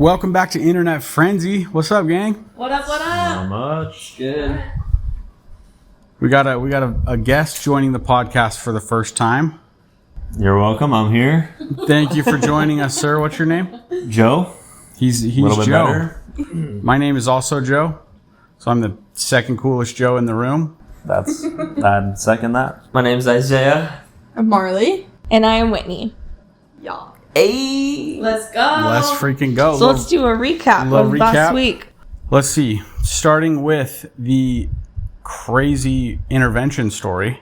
Welcome back to Internet Frenzy. What's up, gang? What up, what up? Not much. Good. We got a guest joining the podcast for the first time. You're welcome. I'm here. Thank you for joining us, sir. What's your name? Joe. He's A little bit Joe. better. My name is also Joe. So I'm the second coolest Joe in the room. I'd second that. My name's Isaiah. I'm Marley. And I am Whitney. Yeah. Hey. Let's go. Let's freaking go. So let's do a recap of last week. Let's see. Starting with the crazy intervention story.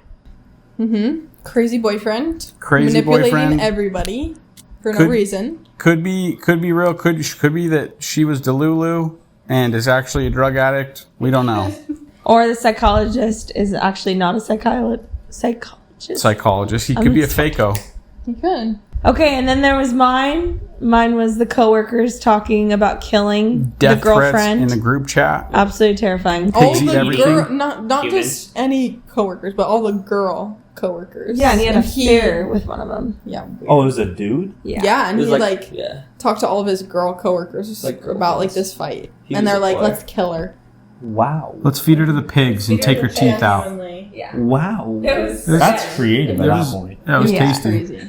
Crazy boyfriend. Crazy manipulating boyfriend. everybody for no reason. Could be real. Could be that she was Delulu and is actually a drug addict. We don't know. Or the psychologist is actually not a psychologist. He could be a fako. You could. Okay, and then there was mine. Mine was the coworkers talking about killing Death the girlfriend. threats in the group chat. Absolutely terrifying. All Pigs eat the everything. not just any coworkers, but all the girl coworkers. Yeah, and he had an affair with one of them. Yeah. Oh, it was a dude? Yeah, and It he was like talked to all of his girl coworkers Like about like girlfriends. this fight, He and was they're a like, boy. "Let's kill her." Wow. Let's feed her to the pigs and take her teeth out. Yeah. Wow. was That's creative at That that was, point. that was Yeah. tasty. Crazy.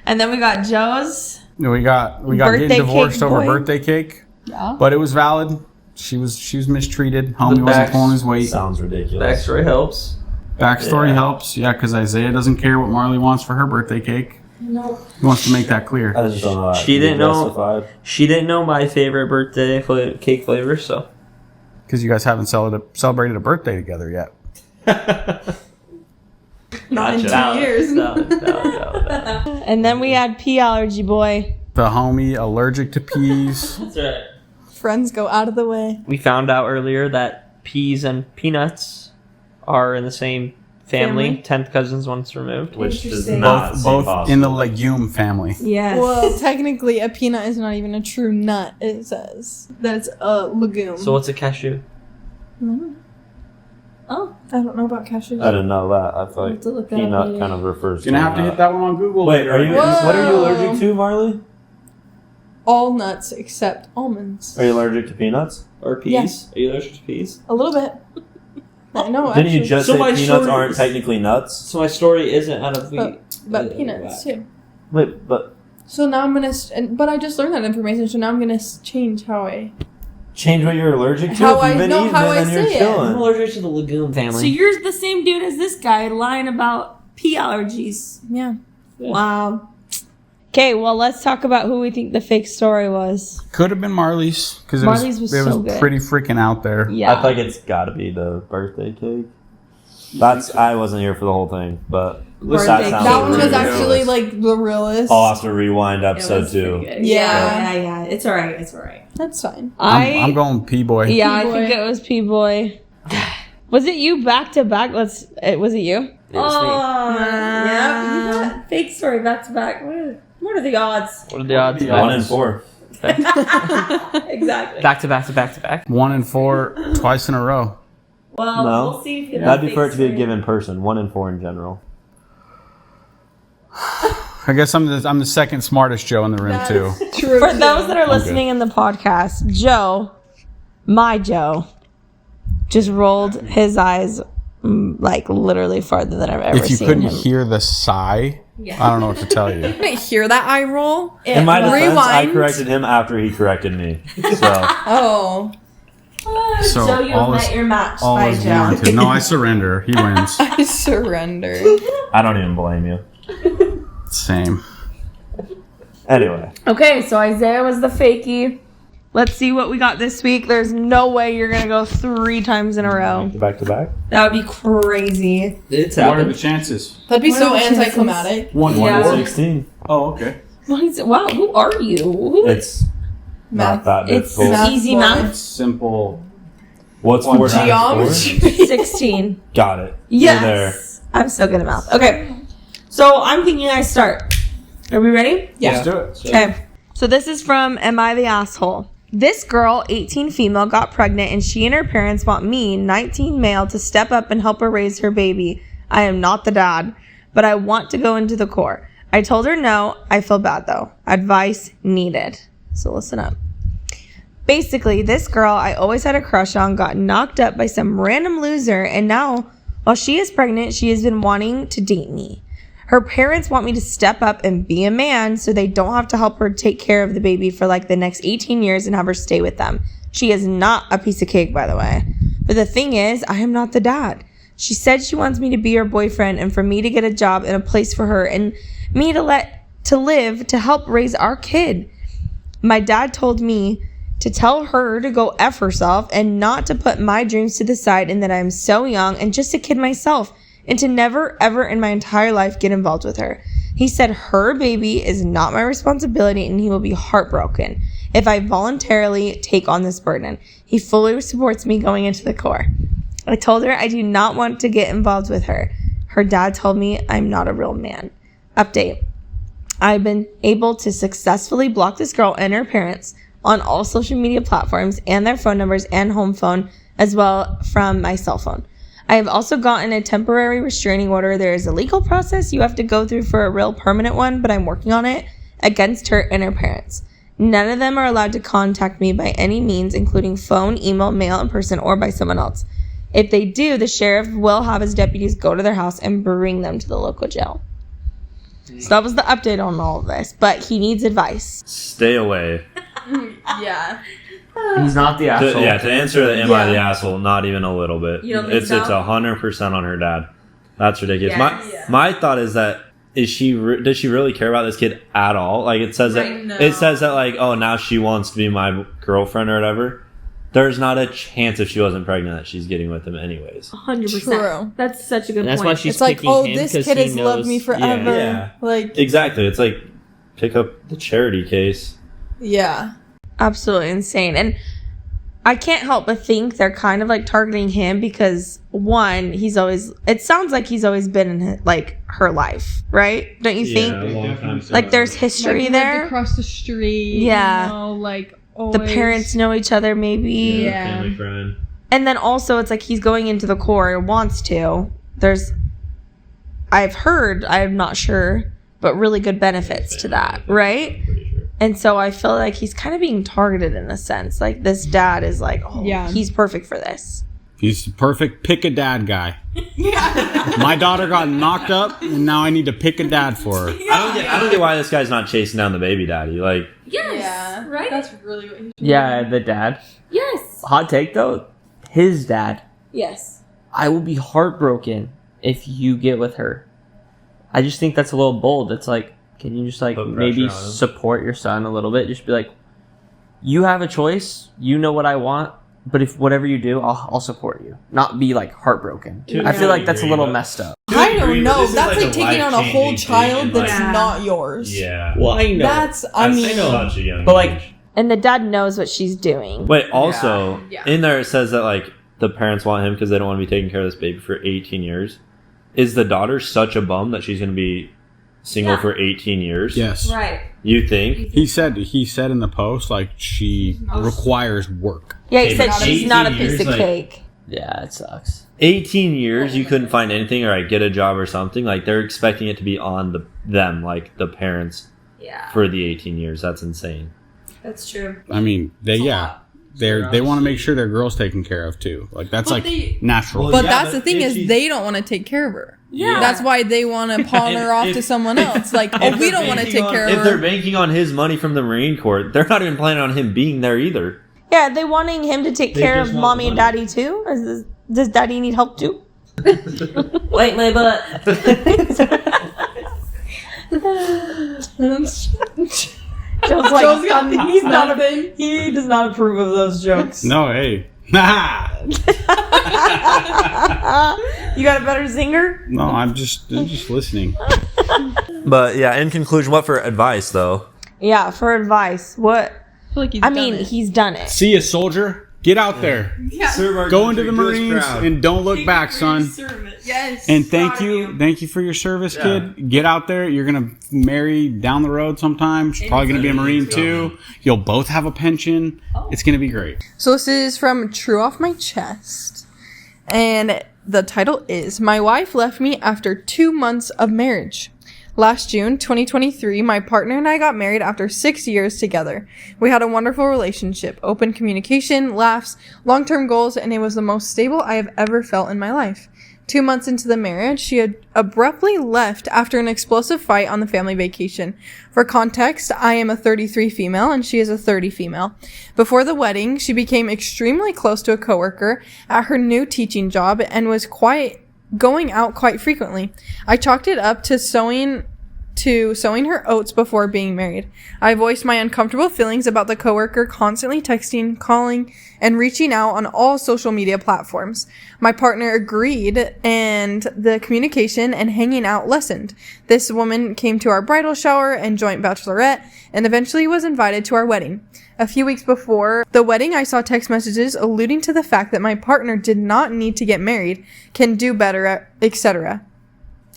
And then we got Joe's. We got Birthday getting divorced cake over boy. birthday cake, Yeah. but it was valid. She was mistreated. Homie wasn't pulling his weight. Sounds ridiculous. Backstory helps. Backstory Yeah. helps, yeah, because Isaiah doesn't care what Marley wants for her birthday cake. No. He wants to make that clear. I just don't know. That She didn't know. justified. She didn't know my favorite birthday cake flavor, so. Because you guys haven't celebrated a birthday together yet. Not in 2 Gotcha. years. No. And then we had pea allergy boy. The homie allergic to peas. That's right. Friends go out of the way. We found out earlier that peas and peanuts are in the same family. 10th cousins once removed. Which does Interesting. not seem Both possible. in the legume family. Yes. Well, technically, a peanut is not even a true nut. It says that it's a legume. So what's a cashew? Oh. I don't know about cashews. I didn't know that. I I'll thought have to look that up peanut later. kind of refers Gonna to have to a hit nut. that one on Google. Wait, later. are you? Whoa. What are you allergic to, Marley? All nuts except almonds. Are you allergic to peanuts? Or peas? Yes. Are you allergic to peas? A little bit. I know. Didn't actually. you just So say my peanuts story aren't is- technically nuts? So my story isn't out of wheat. But peanuts too. Wait, but So now I'm gonna. But I just learned that information. So now I'm gonna change how I. change what you're allergic to. How if I you've been know eating how it, I then you're say it. chilling. I'm allergic to the legume family. So you're the same dude as this guy lying about pea allergies. Yeah. Yeah. Wow. Okay, well, let's talk about who we think the fake story was. Could have been Marley's because Marley's was it was so good. pretty freaking out there. Yeah. I think it's got to be the birthday cake. That's I wasn't here for the whole thing, but Birthday that cake. sounds That one was ridiculous. actually like the realest. I'll have to rewind episode 2. Yeah. It's all right. It's all right. That's fine. I'm going P-boy. Yeah, I P-boy. think it was P boy. Was it you back to back? Was it you? It was me. Yeah. You got fake story back to back. What are the odds? What are the odds? 1 in 4. Exactly. Back to back to back to back. 1 in 4, twice in a row. Well, No. we'll see if you That'd be for it to be a given person. 1 in 4 in general. I guess I'm the second smartest Joe in the room too. True. For those that are good. listening in the podcast, Joe, my Joe, just rolled his eyes like literally farther than I've ever If you seen couldn't him. hear the sigh, I don't know what to tell you. I didn't hear that eye roll. In my defense, I Rewind. corrected him after he corrected me. So Oh. So Joe, you all have is- met your match All by is Joe. warranted. No, I surrender. He wins. I surrender. I don't even blame you. Same. Anyway, Okay, so Isaiah was the fakie. Let's see what we got this week. There's no way you're going to go 3 times in a row. back to back. That would be crazy. It's What are happened. the chances? That'd be What so are the chances? anticlimactic. 1 Yeah. 16. Oh, okay. Wow, who are you? It's Math. not that It's difficult. Math easy boy. math. Simple. What's 4 times 4? Geometry. 16. Got it. You're there. Yes. I'm so good at math. Okay. So I'm thinking I start. Are we ready? Yeah. Let's do it. Okay. So this is from Am I the Asshole? This girl, 18 female, got pregnant and she and her parents want me, 19 male, to step up and help her raise her baby. I am not the dad, but I want to go into the core. I told her no. I feel bad though. Advice needed. So listen up. Basically, this girl I always had a crush on got knocked up by some random loser, and now, while she is pregnant, she has been wanting to date me. Her parents want me to step up and be a man so they don't have to help her take care of the baby for like the next 18 years and have her stay with them. She is not a piece of cake, by the way. But the thing is, I am not the dad. She said she wants me to be her boyfriend and for me to get a job and a place for her and me to live to help raise our kid. My dad told me to tell her to go F herself and not to put my dreams to the side and that I'm so young and just a kid myself and to never ever in my entire life get involved with her. He said her baby is not my responsibility and he will be heartbroken if I voluntarily take on this burden. He fully supports me going into the core. I told her I do not want to get involved with her. Her dad told me I'm not a real man. Update. I've been able to successfully block this girl and her parents on all social media platforms and their phone numbers and home phone as well from my cell phone. I have also gotten a temporary restraining order. There is a legal process you have to go through for a real permanent one, but I'm working on it against her and her parents. None of them are allowed to contact me by any means, including phone, email, mail, in person, or by someone else. If they do, the sheriff will have his deputies go to their house and bring them to the local jail. So that was the update on all of this, but he needs advice. Stay away. Yeah. He's not the asshole. To answer the am I the asshole, not even a little bit. You don't think It's so? 100% on her dad. That's ridiculous. Yes. My thought is that does she really care about this kid at all? Like it says Right, no. it says that like, oh, now she wants to be my girlfriend or whatever. There's not a chance if she wasn't pregnant that she's getting with him anyways. 100%. True. That's such a good And that's point. why she's It's like, picking oh, him this 'cause kid he has loved knows- me forever. Yeah. Like, Exactly. It's like pick up the charity case. yeah. Absolutely insane. And I can't help but think they're kind of like targeting him because one, it sounds like he's always been in her life, right? Don't you think? a long time. Like there's history Like, there. across the street. Yeah. You know, like, The always. parents know each other maybe. Yeah. family friend. And then also it's like he's going into the core and wants to. I've heard, I'm not sure, but really good benefits to that, right? Pretty sure. And so I feel like he's kind of being targeted in a sense. Like this dad is like, oh, Yeah. he's perfect for this. He's the perfect pick a dad guy. My daughter got knocked up, and now I need to pick a dad for her. I don't get why this guy's not chasing down the baby daddy. Like, Yes. Yeah. Right? That's really what he should Yeah, the dad. Yes. Hot take though, his dad. Yes. I will be heartbroken if you get with her. I just think that's a little bold. It's like, can you just like Put maybe pressure on him. support your son a little bit? Just be like, you have a choice. You know what I want. But if whatever you do, I'll support you. Not be like heartbroken. I feel like that's a little messed up. I agree, don't but know. this is That's like like a taking on a whole life-changing child thing, that's like- not yours. yeah. Well, I know. That's, I mean, such a young But, like, age. And the dad knows what she's doing. Wait, also, Yeah. in there it says that, like, the parents want him because they don't want to be taking care of this baby for 18 years. Is the daughter such a bum that she's going to be single Yeah. for 18 years? Yes. Right. You think? He said in the post, like, she requires work. Yeah, he Okay, said but she's not a 18 piece years, of like- cake. Yeah, it sucks. 18 years you couldn't find anything or like, get a job or something? Like, they're expecting it to be on them, like, the parents Yeah, for the 18 years. That's insane. that's true. I mean, they want to make sure their girl's taken care of too. Like that's But natural. Well, But yeah, that's but the thing if is she's- they don't want to take care of her. Yeah. That's why they want to pawn her off to someone else. Like, oh, we don't want to take care of If they're her. banking on his money from the Marine Corps, they're not even planning on him being there either. Yeah, are they wanting him to take They care just of want mommy the and money. daddy too? Does daddy need help too? Wait, my butt. Joe's like, Joe's got he's not nothing. he does not approve of those jokes. No, hey. You got a better zinger? No, I'm just listening. But yeah, in conclusion, what for advice though? Yeah, for advice. What? I feel like he's I done mean, it. he's done it. See ya, soldier. Get out there. Go into the Marines and don't look back, son. Yes. And thank you for your service, kid. Get out there. You're gonna marry down the road sometime. She's probably gonna be a Marine too. You'll both have a pension. It's gonna be great. So this is from True Off My Chest. And the title is My Wife Left Me After 2 Months of Marriage. Last June, 2023, my partner and I got married after 6 years together. We had a wonderful relationship, open communication, laughs, long-term goals, and it was the most stable I have ever felt in my life. 2 months into the marriage, she had abruptly left after an explosive fight on the family vacation. For context, I am a 33 female and she is a 30 female. Before the wedding, she became extremely close to a coworker at her new teaching job and was going out quite frequently. I chalked it up to sowing her oats before being married. I voiced my uncomfortable feelings about the coworker constantly texting, calling, and reaching out on all social media platforms. My partner agreed, and the communication and hanging out lessened. This woman came to our bridal shower and joint bachelorette, and eventually was invited to our wedding. A few weeks before the wedding, I saw text messages alluding to the fact that my partner did not need to get married, can do better, etc.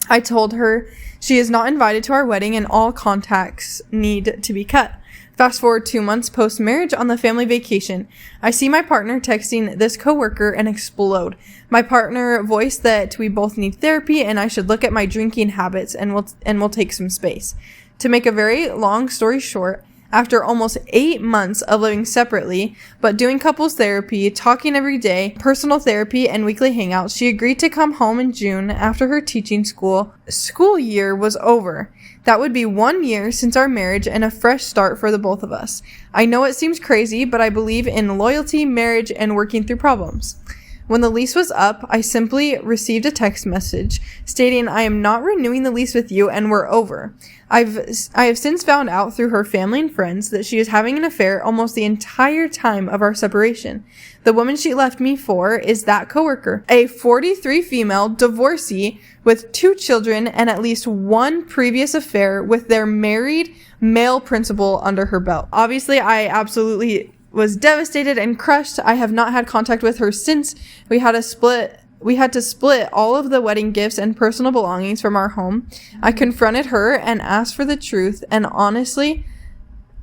I told her she is not invited to our wedding and all contacts need to be cut. Fast forward 2 months post-marriage on the family vacation. I see my partner texting this coworker and explode. My partner voiced that we both need therapy and I should look at my drinking habits and we'll take some space. To make a very long story short, after almost 8 months of living separately, but doing couples therapy, talking every day, personal therapy, and weekly hangouts, she agreed to come home in June after her teaching school year was over. That would be 1 year since our marriage and a fresh start for the both of us. I know it seems crazy, but I believe in loyalty, marriage, and working through problems. When the lease was up, I simply received a text message stating I am not renewing the lease with you and we're over. I have since found out through her family and friends that she is having an affair almost the entire time of our separation. The woman she left me for is that coworker, a 43 female divorcee with 2 children and at least 1 previous affair with their married male principal under her belt. Obviously, I absolutely was devastated and crushed. I have not had contact with her since we had to split all of the wedding gifts and personal belongings from our home. I confronted her and asked for the truth and honesty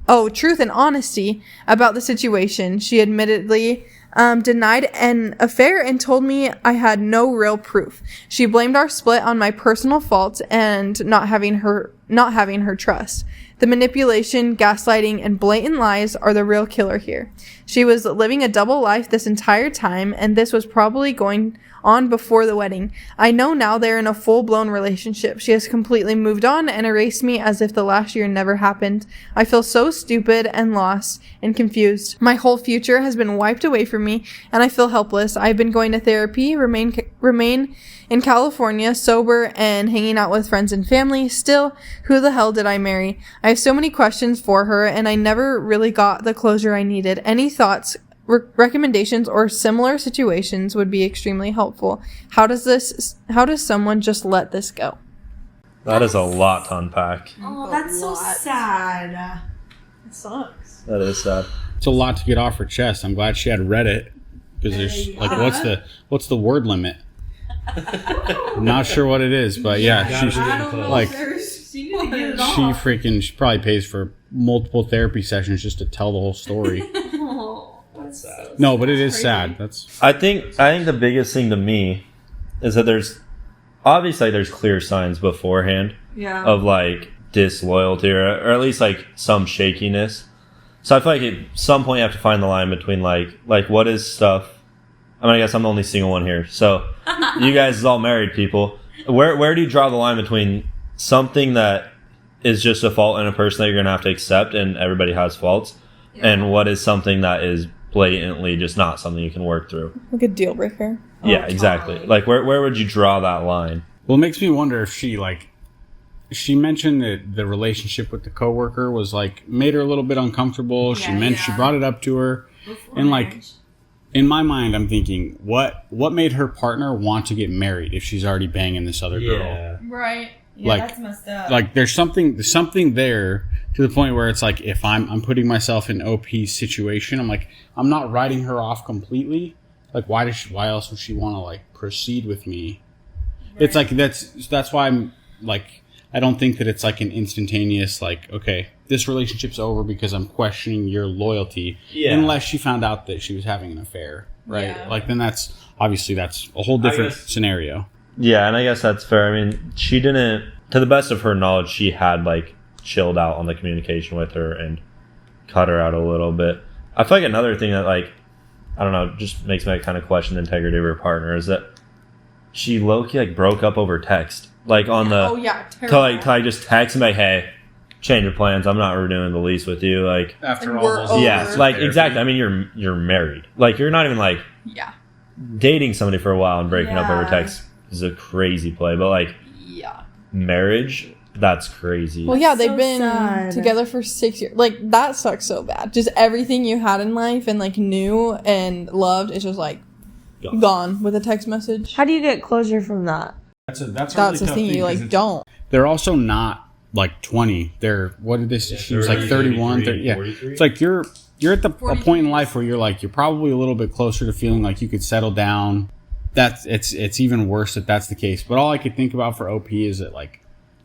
about the situation. She admittedly denied an affair and told me I had no real proof. She blamed our split on my personal faults and not having her trust. The manipulation, gaslighting, and blatant lies are the real killer here. She was living a double life this entire time, and this was probably going on before the wedding. I know now they're in a full-blown relationship. She has completely moved on and erased me as if the last year never happened. I feel so stupid and lost and confused. My whole future has been wiped away from me, and I feel helpless. I've been going to therapy, remain in California, sober, and hanging out with friends and family. Still, who the hell did I marry? I have so many questions for her, and I never really got the closure I needed. Any thoughts, recommendations, or similar situations would be extremely helpful. How does someone just let this go? That is a lot to unpack. Oh, that's so sad. It sucks. That is sad. It's a lot to get off her chest. I'm glad she had read it because there's like, what's the word limit? I'm not sure what it is, but yeah, she probably pays for multiple therapy sessions just to tell the whole story. That's sad. No, but it is sad. I think the biggest thing to me is that there's clear signs beforehand of like disloyalty or at least like some shakiness. So I feel like at some point you have to find the line between like what is stuff. I mean, I guess I'm the only single one here. So you guys is all married people. Where do you draw the line between something that is just a fault in a person that you're going to have to accept and everybody has faults and what is something that is blatantly just not something you can work through? Like a deal breaker. Yeah, exactly. Totally. Like where would you draw that line? Well, it makes me wonder if she mentioned that the relationship with the coworker was like made her a little bit uncomfortable. She brought it up to her and like, in my mind, I'm thinking, what made her partner want to get married if she's already banging this other girl? Right. Yeah, like, that's messed up. Like, there's something there to the point where it's like, if I'm putting myself in OP's situation, I'm like, I'm not writing her off completely. Like, why else would she want to like proceed with me? Right. It's like that's why I'm like, I don't think that it's like an instantaneous like, okay, this relationship's over because I'm questioning your loyalty. Yeah. Unless she found out that she was having an affair, right? Yeah. Like then that's a whole different scenario. Yeah, and I guess that's fair. I mean, she didn't to the best of her knowledge, she had like chilled out on the communication with her and cut her out a little bit. I feel like another thing that like, I don't know, just makes me kind of question the integrity of her partner is that she low-key like broke up over text. Like on the, to like just text and be like, hey, change your plans. I'm not renewing the lease with you. Like After And all we're those over. yeah, like exactly. I mean, you're married. Like you're not even like Yeah. dating somebody for a while and breaking up over Yeah. text is a crazy play. But like Yeah. marriage, that's crazy. Well, yeah, That's they've so been sad. together for 6 years. Like, that sucks so bad. Just everything you had in life and, like, knew and loved is just, like, gone with a text message. How do you get closure from that? That's a That's really the tough thing, you, 'cause like, it's- don't. They're also not like 20. They're what did this? She was like 31. 30, yeah, 43. it's like you're at a 43. point in life where you're like you're probably a little bit closer to feeling like you could settle down. It's even worse that that's the case. But all I could think about for OP is that like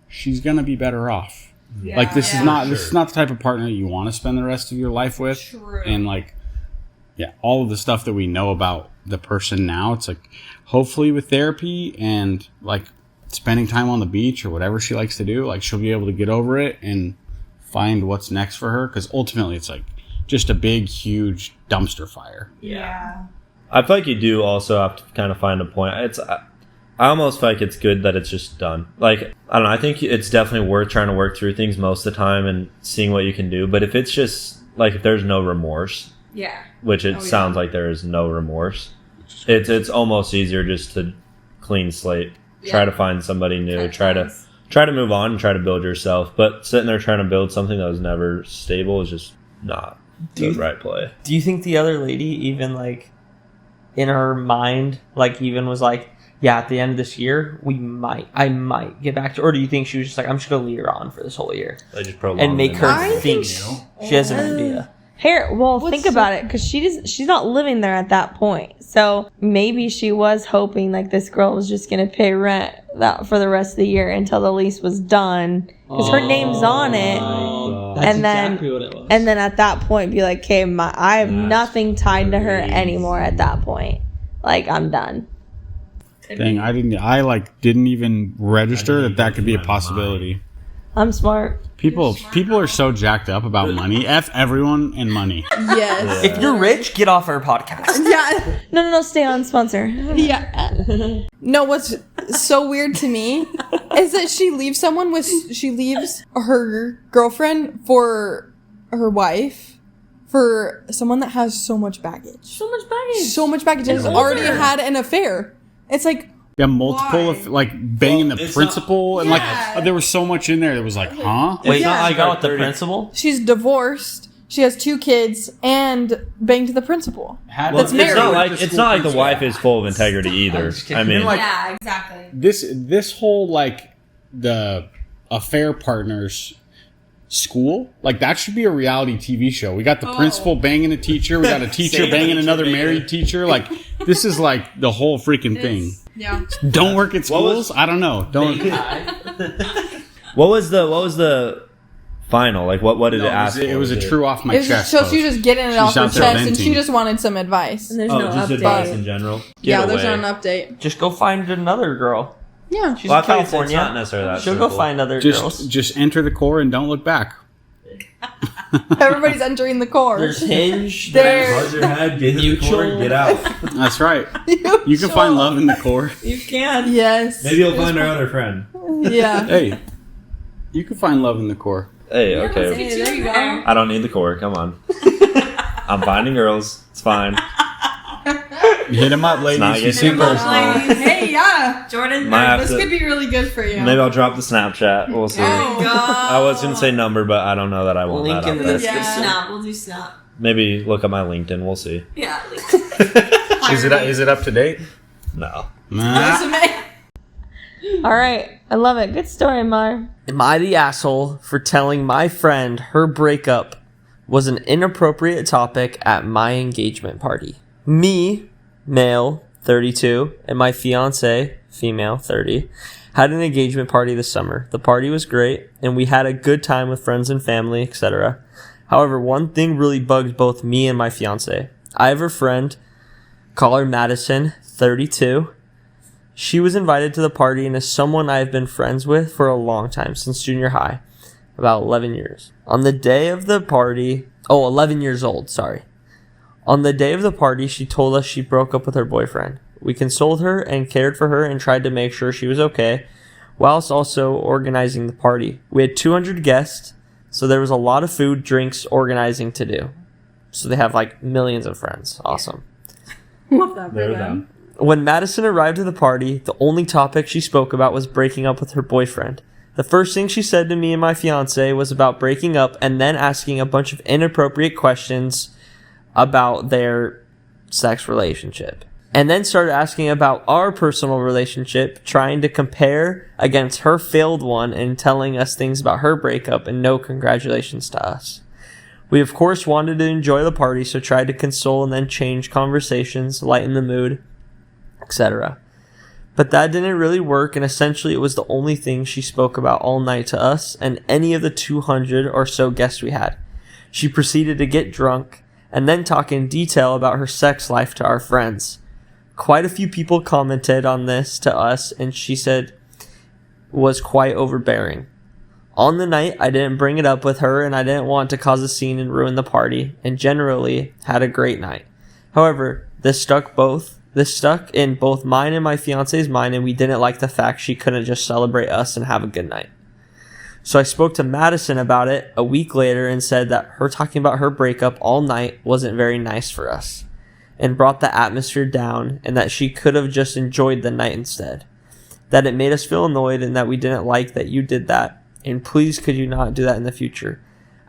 she's gonna be better off. Like this is not the type of partner you want to spend the rest of your life with. True. And like, yeah, all of the stuff that we know about the person now, it's like hopefully with therapy and like spending time on the beach or whatever she likes to do, like she'll be able to get over it and find what's next for her. Because ultimately, it's like just a big, huge dumpster fire. Yeah. I feel like you do also have to kind of find a point. I almost feel like it's good that it's just done. Like, I don't know, I think it's definitely worth trying to work through things most of the time and seeing what you can do. But if it's just, like, if there's no remorse, Yeah. which it sounds like there is no remorse, it's almost easier just to clean slate. Try to find somebody new. Try to move on and try to build yourself. But sitting there trying to build something that was never stable is just not the right play. Do you think the other lady even like in her mind like even was like, yeah, at the end of this year I might get back to her? Or do you think she was just like, I'm just gonna lead her on for this whole year They just prolong and make it. her I think think she has an idea? Think about it, because she's not living there at that point. So maybe she was hoping like this girl was just gonna pay rent that for the rest of the year until the lease was done, because her name's on it. That's And then- exactly what it was. And then at that point, be like, okay, I have nothing tied to her anymore. At that point, like I'm done. Dang, I didn't even register that could be a possibility. I'm smart. People are so jacked up about money. F everyone and money. Yes. If you're rich, get off our podcast. Yeah. No, stay on, sponsor. Yeah. No, what's so weird to me is that she leaves her girlfriend for her wife for someone that has so much baggage. So much baggage. So much baggage. Has already had an affair. It's like, Yeah, multiple of like banging the it's principal and Yeah. like there was so much in there that was like, huh? Wait, It's not like not our with the 30 principal? she's divorced. She has 2 kids and banged the principal. That's it's not like the wife is full of integrity either. just kidding. I mean, like- Yeah, exactly. This whole like the affair partners school, like that should be a reality TV show. We got the principal banging a teacher, we got a teacher banging another married teacher. Like this is like the whole freaking thing. Yeah. Don't work at schools? I don't know. Don't what was the final? Like what did it ask for? it was a true off my It was chest. just, so she was just getting it off her out chest there and she venting. just wanted some advice. And there's Oh, no just update. advice in general. Yeah, Get there's away. not an update. Just go find another girl. Yeah. She's Well, I in feel like it's California. not necessarily that She'll go simple. find other girls. just enter the core and don't look back. Everybody's entering the core. There's Hinge. There. Buzz your head, get in the Mutual. core, get out. That's right. You can find love in the core. You can. Yes. Maybe you'll find our other friend. Yeah. Hey, you can find love in the core. Hey, okay. Hey, there you go. I don't need the core. Come on. I'm finding girls. It's fine. Hit him up, ladies. not You getting single? personal. Hey, yeah. Jordan, Might have This to- could be really good for you. Maybe I'll drop the Snapchat. We'll see. Oh. I was gonna say number, but I don't know that I want Link that in out the there. Yeah. Snap. We'll do Snap. Maybe look at my LinkedIn. We'll see. Yeah. Is it up to date? No. Nah. All right. I love it. Good story, Mar. Am I the asshole for telling my friend her breakup was an inappropriate topic at my engagement party? Me, male, 32, and my fiance, female, 30, had an engagement party this summer. The party was great, and we had a good time with friends and family, etc. However, one thing really bugged both me and my fiance. I have a friend, call her Madison, 32, She was invited to the party and is someone I've been friends with for a long time, since junior high, about 11 years. On the day of the party, 11 years old, sorry. On the day of the party, she told us she broke up with her boyfriend. We consoled her and cared for her and tried to make sure she was okay, whilst also organizing the party. We had 200 guests, so there was a lot of food, drinks, organizing to do. So they have like millions of friends. Awesome. Love that for them. When Madison arrived at the party, the only topic she spoke about was breaking up with her boyfriend. The first thing she said to me and my fiance was about breaking up, and then asking a bunch of inappropriate questions about their sex relationship. And then started asking about our personal relationship, trying to compare against her failed one and telling us things about her breakup and no congratulations to us. We of course wanted to enjoy the party, so tried to console and then change conversations, lighten the mood, etc. But that didn't really work, and essentially it was the only thing she spoke about all night to us and any of the 200 or so guests we had. She proceeded to get drunk and then talk in detail about her sex life to our friends. Quite a few people commented on this to us, and she said was quite overbearing. On the night, I didn't bring it up with her, and I didn't want to cause a scene and ruin the party, and generally had a great night. However, this stuck in both mine and my fiance's mind, and we didn't like the fact she couldn't just celebrate us and have a good night. So I spoke to Madison about it a week later and said that her talking about her breakup all night wasn't very nice for us and brought the atmosphere down, and that she could have just enjoyed the night instead. That it made us feel annoyed and that we didn't like that you did that, and please could you not do that in the future.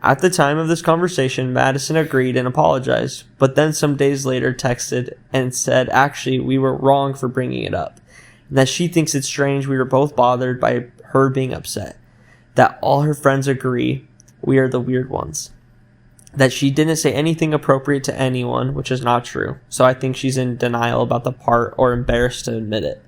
At the time of this conversation, Madison agreed and apologized, but then some days later texted and said actually we were wrong for bringing it up, and that she thinks it's strange we were both bothered by her being upset. That all her friends agree we are the weird ones. That she didn't say anything appropriate to anyone, which is not true, so I think she's in denial about the part or embarrassed to admit it.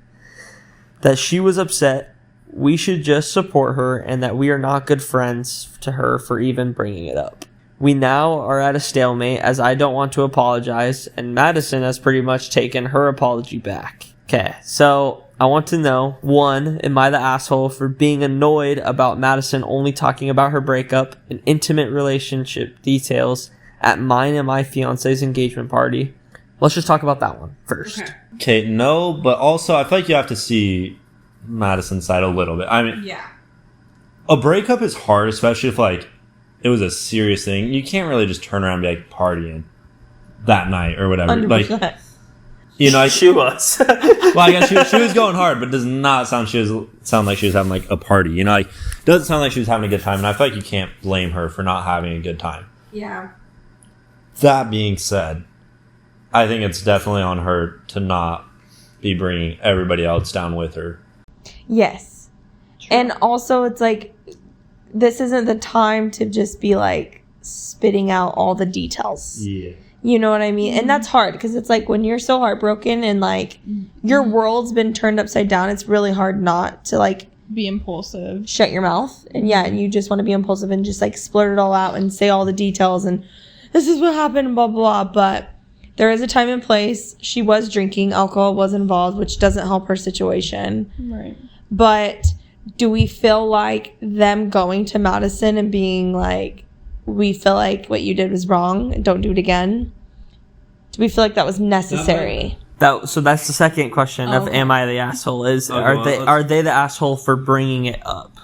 That she was upset, we should just support her, and that we are not good friends to her for even bringing it up. We now are at a stalemate, as I don't want to apologize, and Madison has pretty much taken her apology back. Okay, so I want to know, 1, am I the asshole for being annoyed about Madison only talking about her breakup and intimate relationship details at mine and my fiance's engagement party? Let's just talk about that one first. Okay, no, but also I feel like you have to see Madison's side a little bit. I mean, Yeah. a breakup is hard, especially if like it was a serious thing. You can't really just turn around and be like partying that night or whatever. 100%. Like, you know, She was. well, I guess she was going hard, but it does not sound like she was having like a party. You know, like it doesn't sound like she was having a good time, and I feel like you can't blame her for not having a good time. Yeah. That being said, I think it's definitely on her to not be bringing everybody else down with her. Yes. And also it's like, this isn't the time to just be like spitting out all the details. Yeah. You know what I mean? And that's hard because it's like when you're so heartbroken and like your world's been turned upside down, it's really hard not to like Be impulsive. shut your mouth. And yeah, and you just want to be impulsive and just like splurt it all out and say all the details and this is what happened, blah, blah, blah. But there is a time and place. She was drinking. Alcohol was involved, which doesn't help her situation. Right. But do we feel like them going to Madison and being like, we feel like what you did was wrong and don't do it again? Do we feel like that was necessary? So that's the second question of am I the asshole? Is are they the asshole for bringing it up?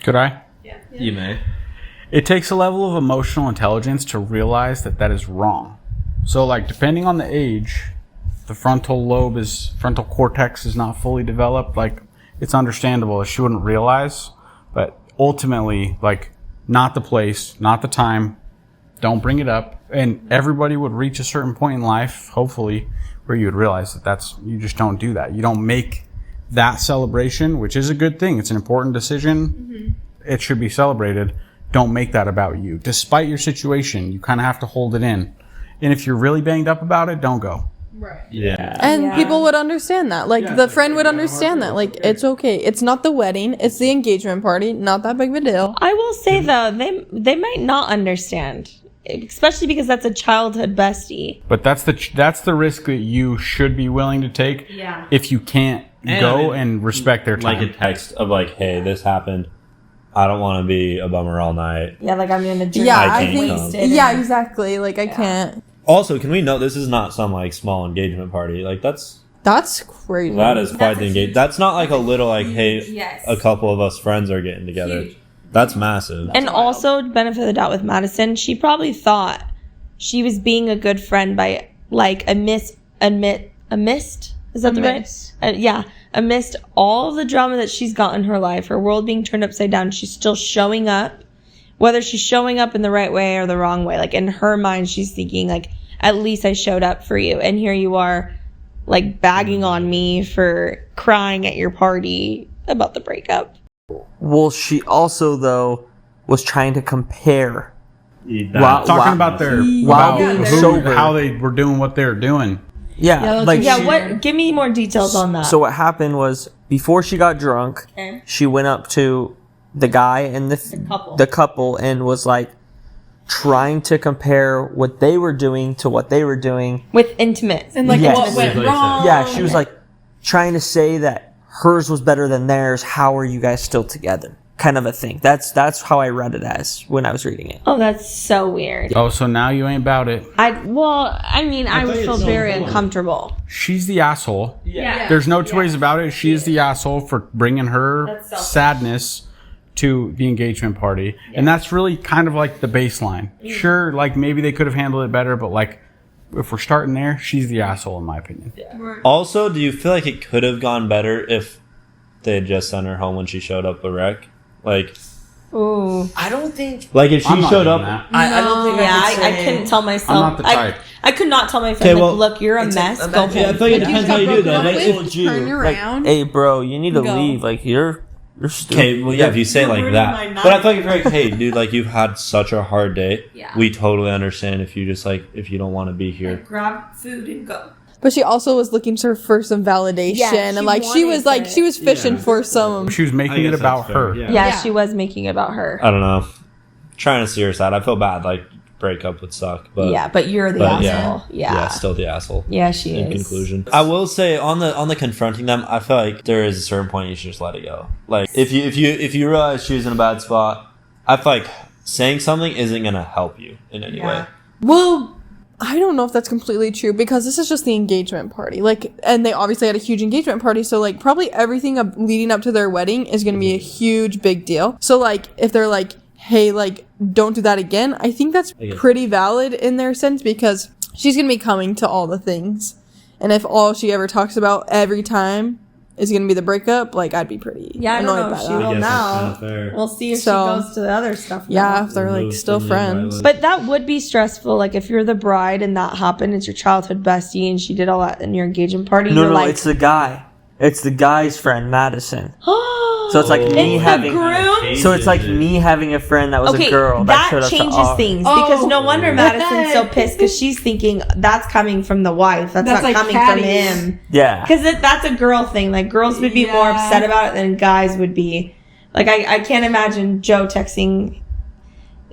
Could I? You may. It takes a level of emotional intelligence to realize that that is wrong. So, like, depending on the age, the frontal cortex is not fully developed. Like, it's understandable that she wouldn't realize, but ultimately, like, not the place, not the time, don't bring it up. And everybody would reach a certain point in life, hopefully, where you would realize that you just don't do that. You don't make that celebration, which is a good thing. It's an important decision. Mm-hmm. It should be celebrated. Don't make that about you. Despite your situation, you kind of have to hold it in. And if you're really banged up about it, don't go. Right. Yeah. And people would understand that. Like, the friend would understand that. Like, it's okay. It's not the wedding. It's the engagement party. Not that big of a deal. I will say, though, they might not understand. especially because that's a childhood bestie. But that's the risk that you should be willing to take. Yeah. If you can't and respect their time. Like a text of like, hey, this happened. I don't want to be a bummer all night. Yeah, like I'm gonna drink. Yeah, I I think. wasted Yeah, exactly. Like I can't. Also, can we note this is not some like small engagement party? Like that's crazy. that is quite the engagement. That's not like a little like, hey, Yes. a couple of us friends are getting together. That's massive. And also, benefit of the doubt with Madison, she probably thought she was being a good friend by like amidst all of the drama that she's got in her life, her world being turned upside down, she's still showing up. Whether she's showing up in the right way or the wrong way, like in her mind, she's thinking like, at least I showed up for you, and here you are, like bagging on me for crying at your party about the breakup. Well, she also though was trying to compare. Talking about how they were doing what they were doing. What? Give me more details on that. So what happened was before she got drunk, she went up to the guy and the couple and was like trying to compare what they were doing to what they were doing with intimates and like what went wrong. Yeah, she was like trying to say that hers was better than theirs. How are you guys still together? Kind of a thing. That's how I read it as when I was reading it. Oh, that's so weird. Oh, so now you ain't about it. I would feel very uncomfortable. She's the asshole. Yeah. There's no two ways about it. She is the asshole for bringing her sadness to the engagement party. Yeah. And that's really kind of like the baseline. Yeah. Sure, like maybe they could have handled it better, but like if we're starting there, she's the asshole in my opinion. Yeah. Also, do you feel like it could have gone better if they had just sent her home when she showed up a wreck? Like, ooh, I don't think. Like if she showed up, I don't think. I couldn't tell myself. I'm not the type. I could not tell my friend, look, you're a mess. Go home. Yeah, I feel like it depends how you do though. Like, turn around. Hey, bro, you need to leave. Like you're stupid. Okay, well, yeah, if you say it like that. But I feel like if you're like, hey, dude, like you've had such a hard day. Yeah. We totally understand if you just like if you don't want to be here. Like, grab food and go. But she also was looking for some validation, and like she was fishing for some. She was making it about her. Yeah, she was making it about her. I don't know. Trying to see her side. I feel bad. Like breakup would suck, but but you're the asshole. Yeah, still the asshole. Yeah, she is. In conclusion, I will say on the confronting them, I feel like there is a certain point you should just let it go. Like if you realize she was in a bad spot, I feel like saying something isn't gonna help you in any way. Well, I don't know if that's completely true because this is just the engagement party. Like, and they obviously had a huge engagement party. So like probably everything leading up to their wedding is going to be a huge, big deal. So like if they're like, hey, like don't do that again. I think that's pretty valid in their sense because she's going to be coming to all the things. And if all she ever talks about every time is going to be the breakup, like I'd be pretty annoyed I don't know by if she that. will now. We'll see if she goes to the other stuff now. Yeah, if they're like still friends. But that would be stressful. Like if you're the bride and that happened, it's your childhood bestie and she did all that in your engagement party. No, it's the guy. It's the guy's friend, Madison. So it's like me having. So it's like me having a friend that was a girl. That changes things because no wonder Madison's so pissed because she's thinking that's coming from the wife. That's not like coming from him. Yeah. Because that's a girl thing. Like girls would be more upset about it than guys would be. Like I can't imagine Joe texting.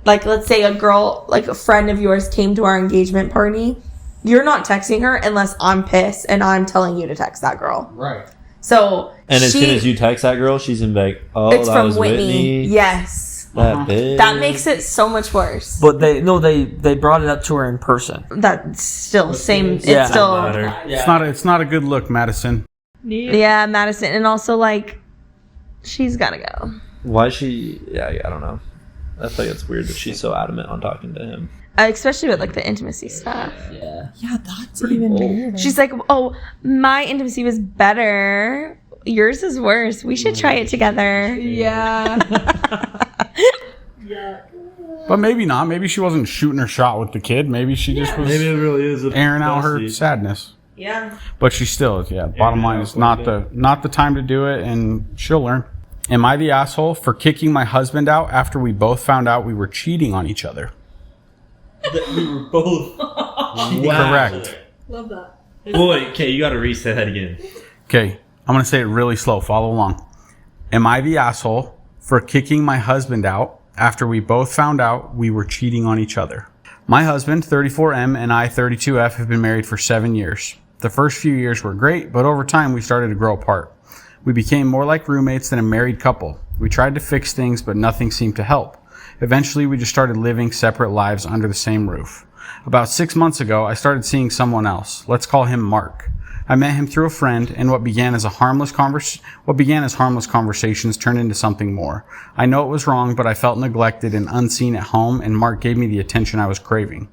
Like let's say a girl, like a friend of yours, came to our engagement party. You're not texting her unless I'm pissed and I'm telling you to text that girl. Right. So and as soon as you text that girl, she's gonna be like, "Oh, it's that from was Whitney." Yes, that bitch. That makes it so much worse. But they brought it up to her in person. That's still same. Yeah. It's still. It's not a good look, Madison. Yeah, Madison, and also like, she's gotta go. Why is she? Yeah, I don't know. I feel like it's weird that she's so adamant on talking to him. Especially with like the intimacy stuff. Yeah, that's even weirder. She's like, oh, my intimacy was better. Yours is worse. We should try it together. Yeah. But maybe not. Maybe she wasn't shooting her shot with the kid. Maybe she just was Maybe it really is airing out her sadness. Yeah. But she still is, bottom line is not the time to do it, and she'll learn. Am I the asshole for kicking my husband out after we both found out we were cheating on each other? That we were both Correct. Love that. Boy, okay, you gotta reset that again. Okay, I'm gonna say it really slow. Follow along. Am I the asshole for kicking my husband out after we both found out we were cheating on each other? My husband, 34M, and I, 32F, have been married for 7 years. The first few years were great, but over time we started to grow apart. We became more like roommates than a married couple. We tried to fix things, but nothing seemed to help. Eventually, we just started living separate lives under the same roof. About 6 months ago, I started seeing someone else. Let's call him Mark. I met him through a friend, and what began as harmless conversations turned into something more. I know it was wrong, but I felt neglected and unseen at home, and Mark gave me the attention I was craving.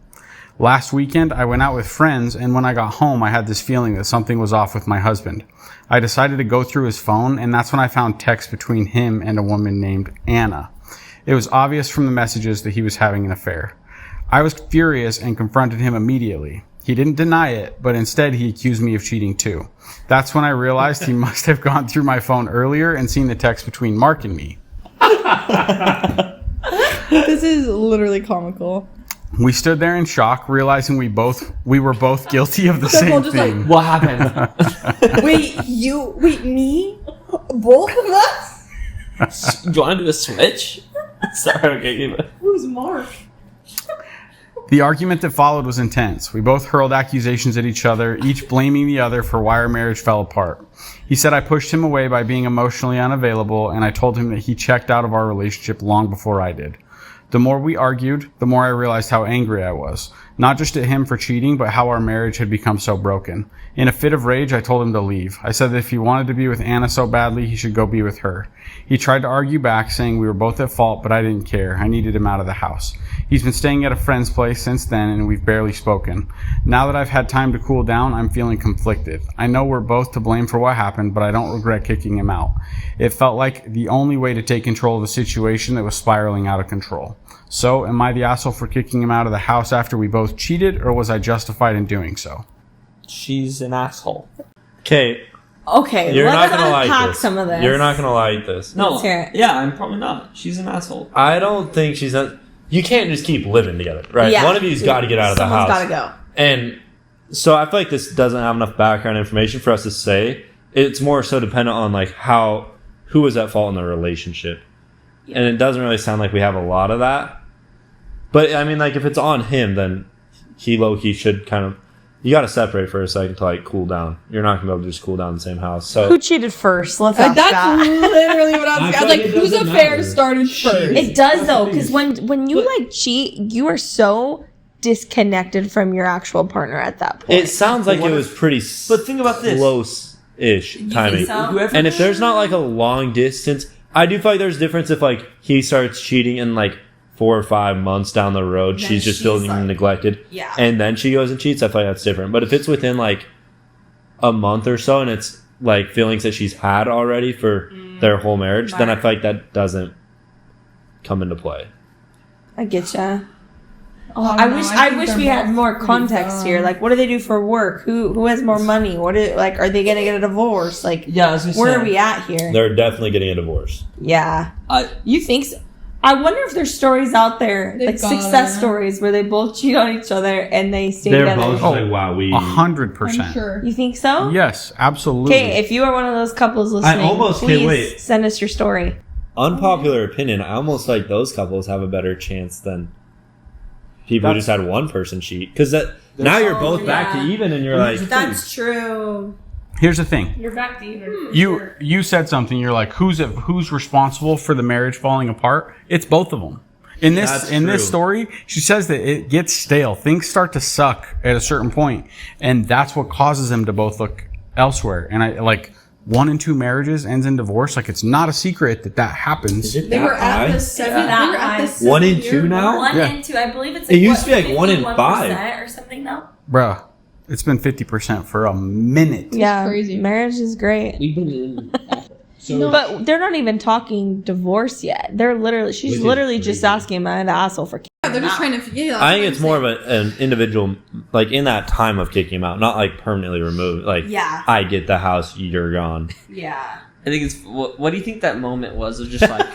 Last weekend, I went out with friends, and when I got home, I had this feeling that something was off with my husband. I decided to go through his phone, and that's when I found texts between him and a woman named Anna. It was obvious from the messages that he was having an affair. I was furious and confronted him immediately. He didn't deny it, but instead he accused me of cheating too. That's when I realized he must have gone through my phone earlier and seen the text between Mark and me. This is literally comical. We stood there in shock, realizing we were both guilty of the same thing. What happened? Wait, me? Both of us? Do you want to do a switch? Sorry, okay. Who's Mark? The argument that followed was intense. We both hurled accusations at each other, each blaming the other for why our marriage fell apart. He said I pushed him away by being emotionally unavailable, and I told him that he checked out of our relationship long before I did. The more we argued, the more I realized how angry I was. Not just at him for cheating, but how our marriage had become so broken. In a fit of rage, I told him to leave. I said that if he wanted to be with Anna so badly, he should go be with her. He tried to argue back, saying we were both at fault, but I didn't care. I needed him out of the house. He's been staying at a friend's place since then, and we've barely spoken. Now that I've had time to cool down, I'm feeling conflicted. I know we're both to blame for what happened, but I don't regret kicking him out. It felt like the only way to take control of a situation that was spiraling out of control. So, am I the asshole for kicking him out of the house after we both cheated, or was I justified in doing so? She's an asshole. Okay, Okay, let's unpack some of this. You're not gonna like this. No, Let's hear it. yeah, I'm probably not. She's an asshole. I don't think she's not. You can't just keep living together, right? Yeah. One of you's got to get out of the house. Someone's got to go. And so I feel like this doesn't have enough background information for us to say. It's more so dependent on like who was at fault in the relationship. Yeah. And it doesn't really sound like we have a lot of that. But I mean, like if it's on him, then he low-key should kind of, you got to separate for a second to like cool down. You're not going to be able to just cool down in the same house. So who cheated first? Let's ask That's that. literally what I was asking. Like, whose affair started first? It does though, because when you like cheat, you are so disconnected from your actual partner at that point. it sounds like it was pretty But think about this. close-ish timing. so? And if there's not like a long distance, I do feel like there's a difference if like he starts cheating and like 4 or 5 months down the road, she's just feeling like, neglected. Yeah. And then she goes and cheats, I feel like that's different. But if it's within like a month or so and it's like feelings that she's had already for their whole marriage, then I feel like that doesn't come into play. I get ya. I wish we had more context here. Like, what do they do for work? Who has more money? Are they gonna get a divorce? Like, Yeah, I was gonna where say. are we at here? They're definitely getting a divorce. Yeah. You think so? I wonder if there's stories out there, like success stories, where they both cheat on each other and they stay They're together. both like, wow, we... 100%. I'm sure. You think so? Yes, absolutely. Okay, if you are one of those couples listening, please send us your story. Unpopular opinion, I almost like those couples have a better chance than people who just had one person cheat. Because now you're both back to even and you're like... That's true. Here's the thing. You're back to even. You said something. You're like, who's responsible for the marriage falling apart? It's both of them. In this story, she says that it gets stale. Things start to suck at a certain point, and that's what causes them to both look elsewhere. And I like 1 and 2 marriages ends in divorce. Like it's not a secret that happens. They were at the 7. 1 and 2 now? 1 Yeah. and 2. I believe it's. It used to be like 1 and 5 or something now. Bruh, it's been 50% for a minute. Yeah, crazy. Marriage is great. We've been in. But they're not even talking divorce yet. She's literally just asking, am I the asshole for kicking Yeah, they're just him out? trying to. Yeah, I think it's more of an individual, like in that time of kicking him out, not like permanently removed. Like, Yeah. I get the house, you're gone. Yeah. I think it's. What do you think that moment was? Of just like,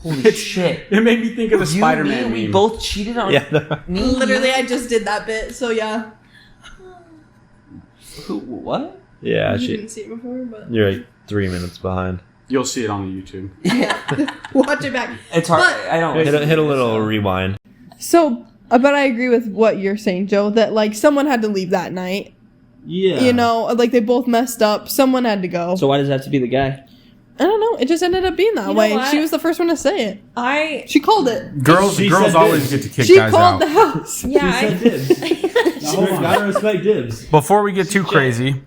holy shit! It made me think of the Spider-Man We meme. both cheated on. Yeah. Me. Literally, I just did that bit. So yeah, Who? What? Yeah, you didn't see it before, but you're like 3 minutes behind. You'll see it on the YouTube. watch it back. It's hard. But- I don't. Hit a little rewind. So But I agree with what you're saying, Joe, that, like, someone had to leave that night. Yeah. You know, like, they both messed up. Someone had to go. So why does it have to be the guy? I don't know. It just ended up being that You know way. what? She was the first one to say it. She called it. Girls She girls said always dibs. get to kick She guys called out. the house. Yeah, Dibs. Gotta respect dibs. Before we get too crazy,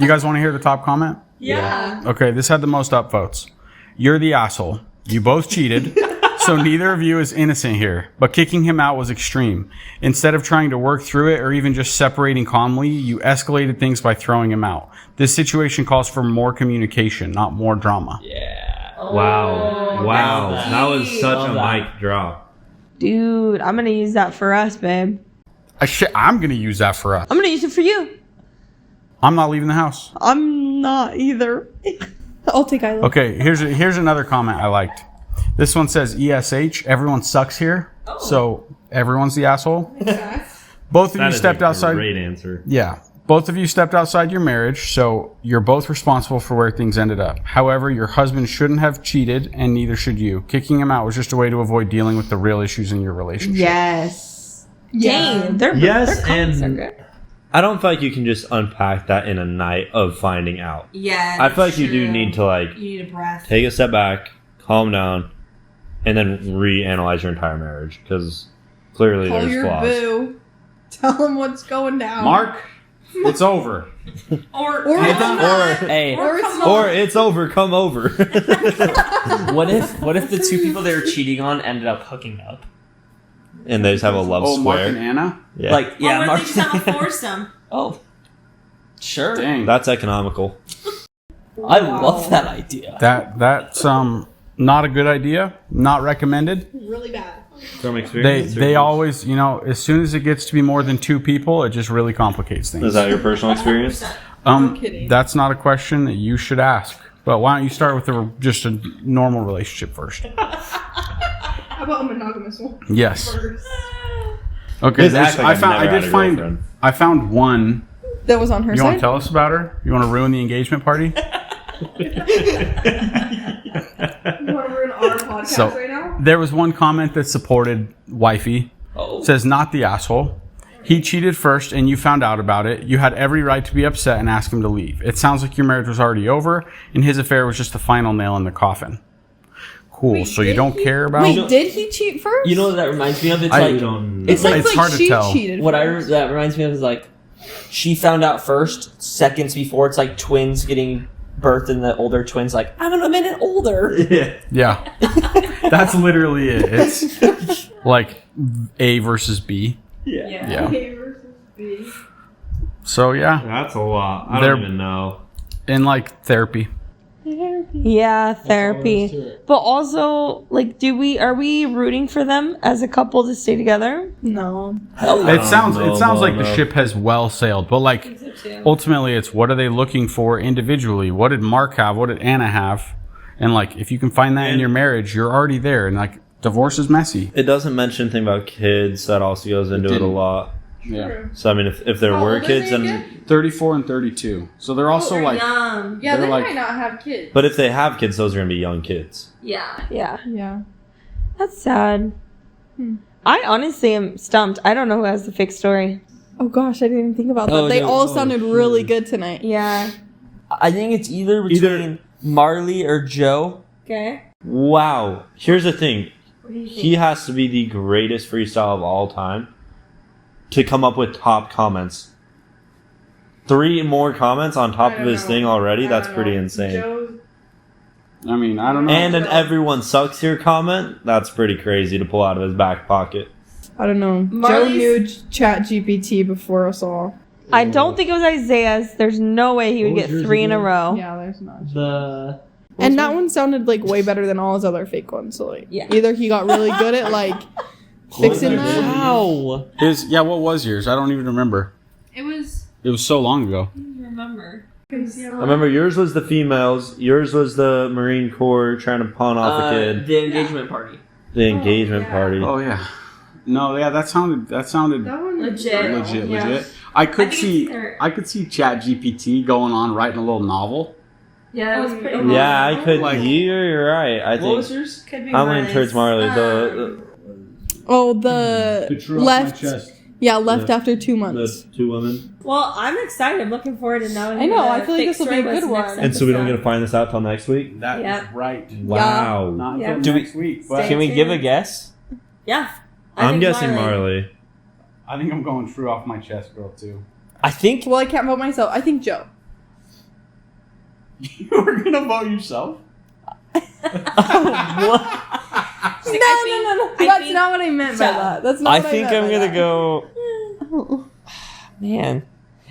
you guys want to hear the top comment? yeah. Okay, this had the most upvotes. You're the asshole. You both cheated, so neither of you is innocent here. But kicking him out was extreme. Instead of trying to work through it or even just separating calmly, you escalated things by throwing him out. This situation calls for more communication, not more drama. Wow. That was such a mic drop. Dude, I'm gonna use that for us, babe. I'm going to use that for us. I'm gonna use it for you. I'm not leaving the house. I'm not either. I'll take Isla. Okay, here's another comment I liked. This one says ESH, everyone sucks here. So everyone's the asshole. Both of you stepped outside. Great answer. Yeah. Both of you stepped outside your marriage, so you're both responsible for where things ended up. However, your husband shouldn't have cheated, and neither should you. Kicking him out was just a way to avoid dealing with the real issues in your relationship. Yes. Dang, their comments are good. I don't feel like you can just unpack that in a night of finding out. Yeah. I feel like you do need to, like, You need a breath. take a step back, calm down, and then reanalyze your entire marriage, because clearly Call there's your flaws. boo. Tell him what's going down. Mark, it's over. Or Hey, Or it's over, come over. what if the two people they were cheating on ended up hooking up? And they just have a love Mark and square. Anna? Yeah. Like, yeah, Mark. foursome. Oh, sure. Dang. That's economical. I love that idea. That's not a good idea. Not recommended. really bad. From experience? They always, as soon as it gets to be more than two people, it just really complicates things. Is that your personal experience? kidding. That's not a question that you should ask. But why don't you start with just a normal relationship first? How about a monogamous one? Yes. First. Okay. This acts like I've never had a girlfriend. I found one. That was on her You want side? to tell us about her? You want to ruin the engagement party? You want to ruin our podcast right now? There was one comment that supported wifey. Oh. It says, not the asshole. He cheated first and you found out about it. You had every right to be upset and ask him to leave. It sounds like your marriage was already over and his affair was just the final nail in the coffin. Cool. Wait, so you did don't he- care about Wait, did he cheat first? You know what that reminds me of? It's I like don't it's know. like It's hard to she tell. cheated what first. that reminds me of is like she found out first, seconds before. It's like twins getting birthed, and the older twins like I'm a minute older. Yeah. Yeah. That's literally it. It's like A versus B. Yeah. Yeah. So yeah, That's a lot. I They're- don't even know. in like therapy. Yeah, therapy. But also, like, are we rooting for them as a couple to stay together? No. It sounds no, like no. the ship has well sailed, but like ultimately it's what are they looking for individually? What did Mark have? What did Anna have? And like if you can find that in your marriage, you're already there. And like divorce is messy. It doesn't mention anything about kids. That also goes into it a didn't. lot. Yeah. So I mean, if there How were old are kids, they and again? 34 and 32. So they're also like young. Yeah, They're they like- might not have kids. but if they have kids, those are gonna be young kids. Yeah. Yeah. That's sad. I honestly am stumped. I don't know who has the fake story. Oh gosh, I didn't even think about that. Oh, They no. all sounded really good tonight. Yeah. I think it's either between Marley or Joe. Okay. Wow. Here's the thing. He has to be the greatest freestyle of all time to come up with top comments. 3 more comments on top of his thing already. That's pretty insane. I mean, I don't know. And an everyone sucks here comment. That's pretty crazy to pull out of his back pocket. I don't know. Joe Marley's- knew Chat GPT before us all. I don't think it was Isaiah's. There's no way he would What get was yours 3 in a again? row. Yeah, there's not. The And that one sounded like way better than all his other fake ones. So like, Yeah. either he got really good at like fixing that. wow. What was yours? I don't even remember. It was. It was so long ago. I remember yours was the females. Yours was the Marine Corps trying to pawn off a kid. The engagement party. The engagement party. Oh yeah. No, yeah, that sounded That one legit. I could see Chat GPT going on writing a little novel. Yeah, that was pretty Yeah, I could. Like- You're right. I think yours? Could be I'm leaning towards Marley. Oh, the true off my left. chest. Yeah, left after 2 months. The 2 women. Well, I'm excited. Looking forward to knowing. I know, who the I feel like this will be a fixer was good next one. And so we don't episode. get to find this out till next week? That Yep. is right. Wow. Not Yeah. until Do next week. But Can we tuned. give a guess? Yeah. I'm think guessing Marley. I think I'm going true off my chest, girl, too. I think. Well, I can't vote myself. I think Joe. You were going to vote yourself? No. That's not what I meant by Joe. that. That's not I what think I meant I'm by gonna that. go. Man,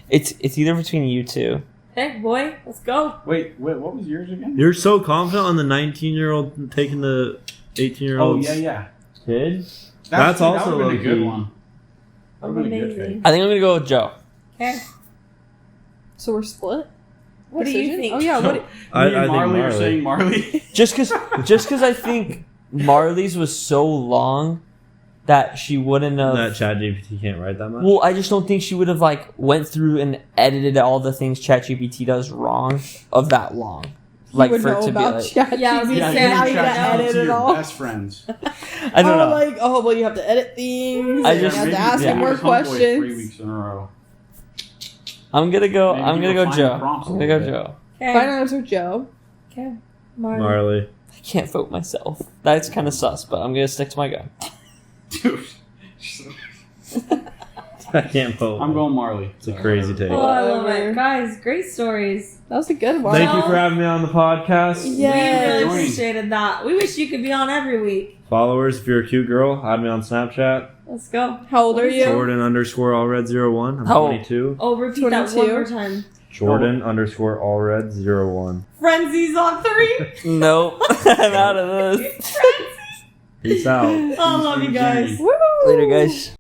it's either between you two. Hey, boy, let's go. Wait, what was yours again? You're so confident on the 19-year-old taking the 18-year-old Oh, yeah. kid? That's also that would've been a good low-key. one. That would've been a good Amazing. pick. I think I'm gonna go with Joe. Okay. So we're split? What do you Decision? think? Oh, yeah. What? Me I and think Marley are Marley. saying Marley. Just cause I think Marley's was so long that she wouldn't have. That ChatGPT can't write that much? Well, I just don't think she would have like went through and edited all the things ChatGPT does wrong of that long. Like would for know it to be about like, ChatGPT. Yeah, I was Yeah, gonna you say, now I you don't gotta know. edit to it your all. best friends. I don't know. Like, oh, well, you have to edit things. I and just- you have to Maybe ask yeah. him more his homeboy 3 questions. weeks in a row. I'm gonna go. Maybe I'm gonna you'll go find Joe. the prompts I'm a gonna go little bit. Joe. Okay. Final answer, Joe. Okay. Marley. Marley. I can't vote myself. That's kind of sus, but I'm gonna stick to my gun. Dude. I can't vote. I'm going Marley. It's a crazy take. Oh, I love Whatever. it. Guys, great stories. That was a good one. Thank you for having me on the podcast. Yes. We really Join. appreciated that. We wish you could be on every week. Followers, if you're a cute girl, add me on Snapchat. Let's go. How old are you? Jordan_Allred01. I'm How old? 22. Oh, repeat that 22. one more time. Jordan_Allred01. Frenzies on 3. Nope. I'm out of this. Peace out. I love you guys. Woo! Later, guys.